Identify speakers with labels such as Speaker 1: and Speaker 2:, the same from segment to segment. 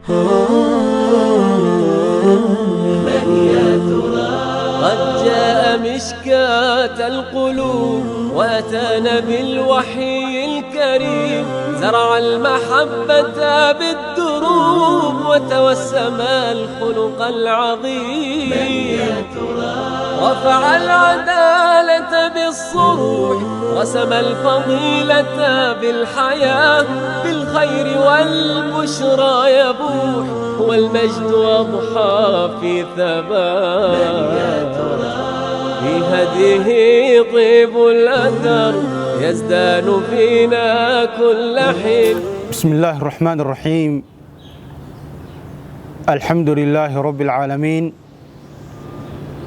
Speaker 1: من يا ترى قد جاء مشكاة القلوب وأتانا بالوحي الكريم زرع المحبة بالدروب وتوسم الخلق العظيم. من يا ترى رفع العدالة بالصروح رسم الفضيلة بالحياة بالخير والبشرى يبوح والمجد أضحى في ثبات. في هديه طيب الأثر يزدان فينا كل حين.
Speaker 2: بسم الله الرحمن الرحيم. الحمد لله رب العالمين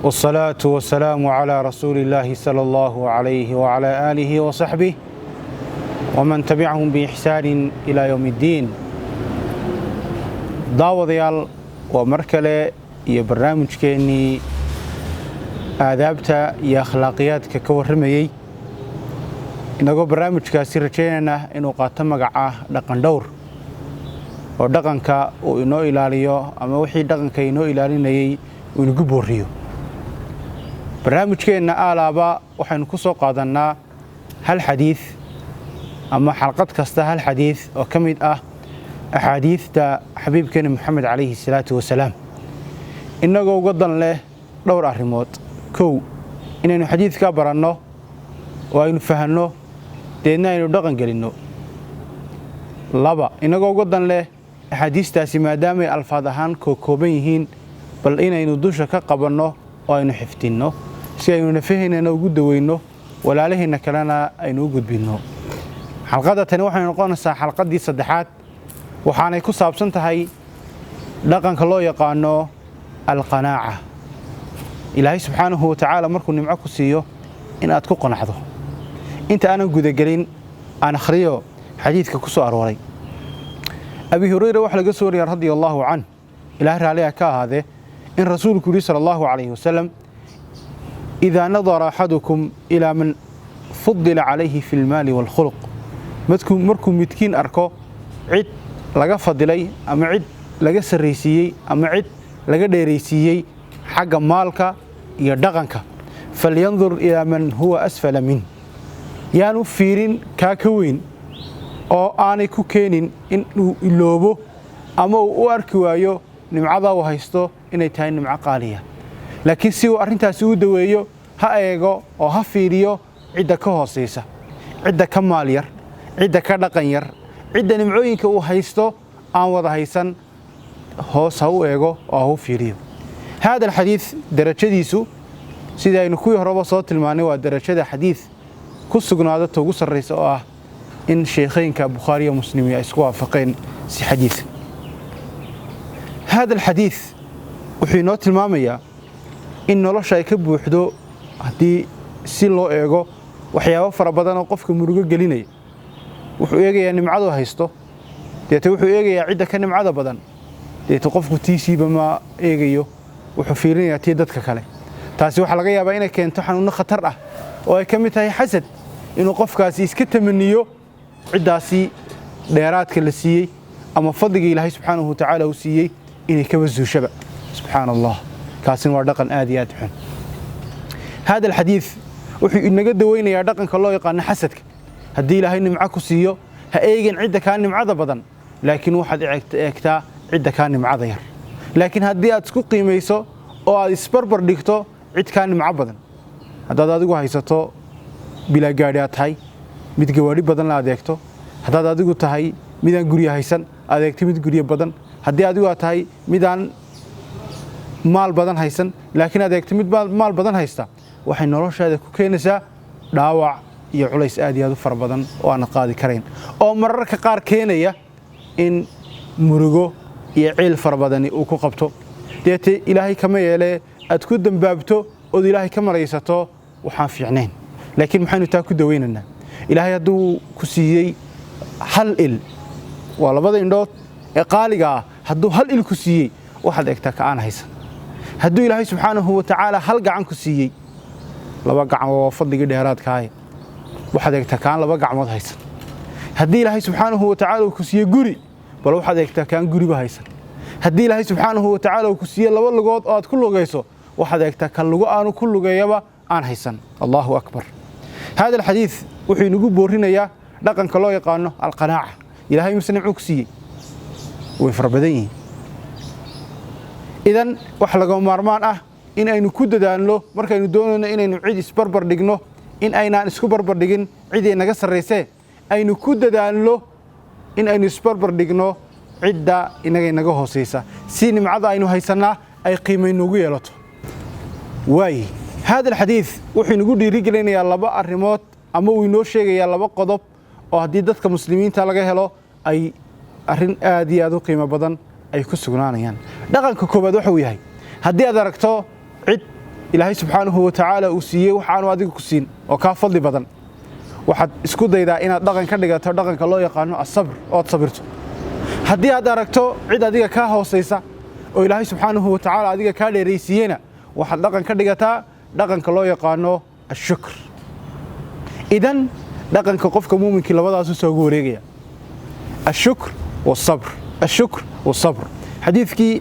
Speaker 2: والصلاة والسلام على رسول الله صلى الله عليه وعلى آله وصحبه ومن تبعهم بإحسان إلى يوم الدين. داوديال ومركلة برنامج كيني آدابتا يا أخلاقيات كورميي إنه برنامج كاسير كيننا إنه قاتم مقعة دقن دور ودقنك وإنه إلاليو أما وحي دقنك إنه إلاليني ونقبوريو. barnaamijkeenna aalaaba waxaynu ku soo qaadanaa hal xadiis ama xalqad kasta hal xadiis oo ka mid ah axaadiista xabiibkeena maxamed calayhi salaatu wasalaam innagoo uga dan leh dhowr arrimood. kow, inaynu xadiidkaa baranno oo aynu fahanno deedna aynu dhaqan gelinno. laba, innagoo uga dan leh axaadiistaasi maadaamay alfaad ahaan kooban yihiin bal inaynu dusha ka qabanno oo aynu xifdinno si aynu nafaheennana ugu daweyno walaalaheenna kalena aynu u gudbinno. xalqadda tani waxay noqonaysaa xalqaddii saddexaad waxaanay ku saabsan tahay dhaqanka loo yaqaano alqanaaca. ilaahay subxaanahu watacaala markuu nimco ku siiyo in aad ku qanacdo. inta aanan gudagelin aan akhriyo xadiidka ku soo arooray. abi hurayra waxa laga soo wariyay radiyallahu canhu ilaahay raaliha ka ahaadee إن رسولك صلى الله عليه وسلم إذا نظر أحدكم إلى من فضل عليه في المال والخلق مركم متكين أركو عد لغا فضلي أما عد لغا سريسيي أما عد لغا ديريسيي حق مالك يدغنك فلينظر إلى من هو أسفل منه يانو فيرين كاكوين أو آني كوكينين إنو إلوبو أما أركوايو nimcada uu haysto inay tahay nimco qaaliya laakiin si uu arintaas u daweeyo ha eego oo ha fiiriyo cidda ka hooseysa cidda ka maal yar cidda ka dhaqan yar cidda nimcooyinka uu haysto aan wada haysan hoos ha u eego oo ha u fiiriyo. hada alxadiis darajadiisu sida aynu kuwii horeba soo tilmaanay waa darajada xadiis ku sugnaada ugu sarreysa oo ah in sheekhaynka Bukhari iyo Muslim ay isku waafaqeen si xadiis. هذا الحديث وحي نو tilmaamaya in nolosha ay ka buuxdo hadii si loo eego waxyaabo fara badan oo qofka murugo gelinay wuxuu eegayaa nimcadu haysto deeto wuxuu eegayaa cidda ka nimcada badan deeto qofku tiisiiba ma eegayo wuxuu fiirinayaa tii dadka kale taasi waxa laga yaabaa inay keento xanuun khatar ah oo ay ka mid tahay xasad inuu qofkaasi iska tamaniyo ciddaasi dheeraadka la siiyay ama fadliga Ilaahay subhanahu wa ta'ala uu siiyay إني كبزو شبع سبحان الله كاسين وردقن آديات حن. هذا الحديث وحي إن قد وين يا دقن كالله يقان حسدك هدي له إن معكو سيو هأيجن عدة كان معذ بدن لكن واحد اكتا عدة كان معذير لكن هدي أتسكو قيميسو أو إسبربر ديكتو عد كان معبدن هذا دادو هايساتو بلا قاريات هاي متجواري بدن لا ديكتو هذا دادو تهاي ميدان قريه هايسن أديكتي ميد قريه بدن haddii adigu aad tahay midaan maal badan haysan laakiin aad eegto mid maal badan haysta waxay noloshaada ku keenaysaa dhaawac iyo culays aad iyo aad u fara badan oo aan qaadi karayn oo mararka qaar keenaya in murugo iyo ciil fara badan uu ku qabto deete Ilaahay kama yeelay aad ku dambaabto oo Ilaahay ka maraysato waxaan fiicneen laakiin maxaynu taa ku daweynanaa Ilaahay hadduu ku siiyay hal il waa labada indhood ee qaaliga hadduu hal il ku siiyay waxaad eegtaa ka aan haysan hadduu Ilaahay subhanahu wa ta'ala hal gacan ku siiyay laba gacan oo fadliga dheeraadka ah waxaad eegtaa kaan laba gacmood haysan haddii Ilaahay subhanahu wa ta'ala ku siiyay guri bal waxaad eegtaa kaan guriba haysan haddii ilaahay subxaanahu wa tacaala uu ku siiye laba lugood oo aad ku lugayso waxaad eegtaa kan lugu aanu ku lugeeyaba aan haysan. allahu akbar. hada alxadiis wuxuu inagu boorinayaa dhaqanka loo yaqaano alqanaaca. ilaahay muslim ku siiyey way farabadan yihiin. idan wax laga maarmaan ah in aynu ku dadaalno markaynu doonayno inaynu cid isbarbar dhigno in aynaan isku barbar dhigin cid naga sarreysay aynu ku dadaalno in aynu isbarbar dhigno cidda inaga hooseysa si nimcada aynu haysanaa ay qiimo noogu yeelato. waay hada alxadiis wuxuu inagu dhiirigelinayaa laba arrimood ama uu inoo sheegayaa laba qodob oo haddii dadka muslimiinta laga helo ay arrin aad iyo aad u qiimo badan ay ku sugnaanayaan. dhaqanka koobaad wuxuu yahay haddii aad aragto cid ilaahay subxaanahu wa tacaala uu siiyey waxaanu adiga ku siin oo kaa fadli badan waxaad isku daydaa inaad dhaqan ka dhigato dhaqanka loo yaqaano asabr ood sabirto. haddii aad aragto cid adiga kaa hooseysa oo ilaahay subxaanahu wa tacaala adiga kaa dheeraysiiyeyna waxaad dhaqan ka dhigataa dhaqanka loo yaqaano ashukr. idan dhaqanka qofka muuminkii labadaas u soo wareegaya ashukr والصبر الشكر والصبر. حديثكي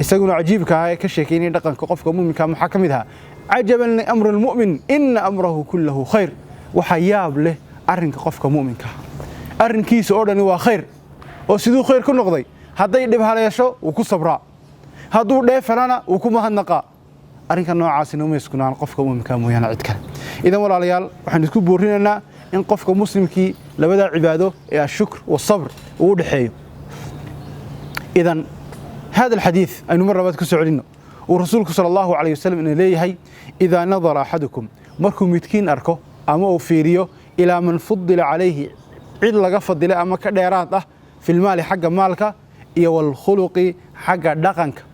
Speaker 2: يسقون عجيب كهاي كشيكيني دقن كقفك مؤمن كمحاكمها عجبا لأمر المؤمن إن أمره كله خير وحياب له أرن كقفك مؤمن كه أرن كيس أردن وخير وسيدو خير كل نقضي هذا يدب على يشو وكو صبراء هذا ده فلانا وكو مهنقا أرن كنوع عاصي نوم يسكن عن قفك مؤمن كمويانا عدك. إذا ولا ليال وحنسكو بورينا إن قفك مسلم كي لبدا عباده يا الشكر والصبر ودحيه. إذن هذا الحديث أي مرة بعد كسعلنا ورسولك صلى الله عليه وسلم إن ليه إذا نظر أحدكم مركم يتكين أركو أما أفيريو إلى من فضل عليه عيد لقى فضل أما كديراته في المال حق مالك إيا والخلق حق دقنك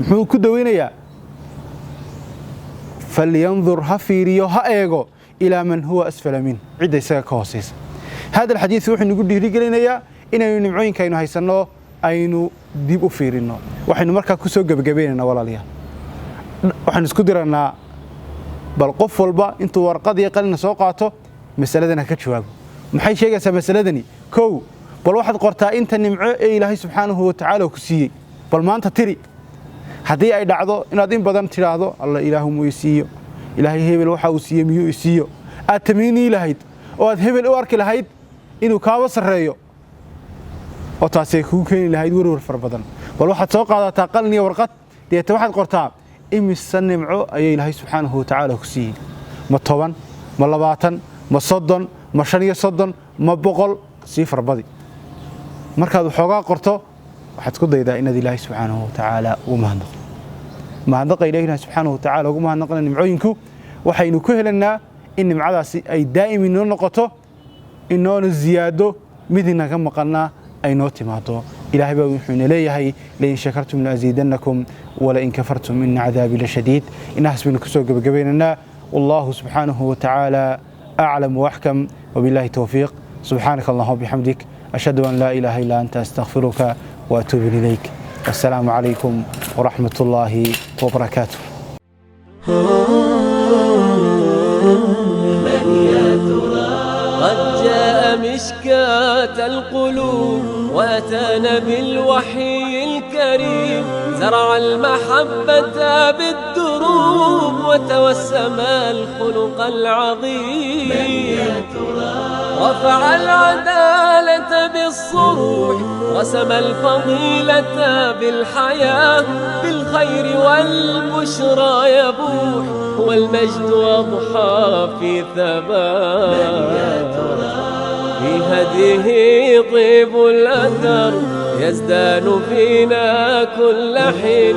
Speaker 2: محمود كدوين يا فلينظر هفيريو هايغو إلى من هو أسفل منه عيد يساك كوسيس. هذا الحديث وحن نقول لي رجلنا يا إنه نمعين كأنه هيسنو aynu dib u fiirino waxaynu markaa ku soo gabagabeynaa walaaliyaal waxaan isku diranaa bal qof walba intuu warqad iyo qalin soo qaato mas'aladana ka jawaabo maxay sheegaysaa mas'aladani kow bal waxaad qortaa inta nimco ee Ilaahay subxaanahu wa ta'aala ku siiyay bal maanta tiri haddii ay dhacdo inaad in badan tiraahdo alla ilaahu muu siiyo ilaahay hebel waxa uu siiyay miyuu siiyo aad tamiini lahayd oo aad hebel u arki lahayd inuu kaaga sareeyo oo taasay ku keenin lahayd warwar farbadan bal waxaad soo qaadataa qalin iyo warqad deeta waxaad qortaa imisa nimco ay Ilaahay subxaanahu wa ta'aala ku siiyay ma 10 ma 20 ma 30 ma 35 ma 100 si farbadi markaad waxoogaa qorto waxaad ku daydaa inaad Ilaahay subxaanahu wa ta'aala u mahadnaqo Ilaahay subxaanahu wa ta'aala ugu mahadnaqo nimcooyinku waxaynu ku helanaa in nimcadaasi ay daa'imi noo noqoto inoo ziyaado midina ka maqalnaa أي نوتي ماتو إلهي بوحنا ليه لئن شكرتم لأزيدنكم ولئن كفرتم إن عذابي لشديد إن حسبنا كسوق بقبيننا والله سبحانه وتعالى أعلم وأحكم وبالله توفيق. سبحانك اللهم وبحمدك أشهد أن لا إله إلا أنت أستغفرك وأتوب إليك. السلام عليكم ورحمة الله وبركاته.
Speaker 1: قد جاء مشكاة القلوب وأتانا بالوحي الكريم زرع المحبة بالدروب وتوسم الخلق العظيم رفع العدالة بالصروح رسم الفضيلة بالحياة بالخير والبشرى يبوح والمجد أضحى في ثبات في هديه طيب الأثر يزدان فينا كل حين.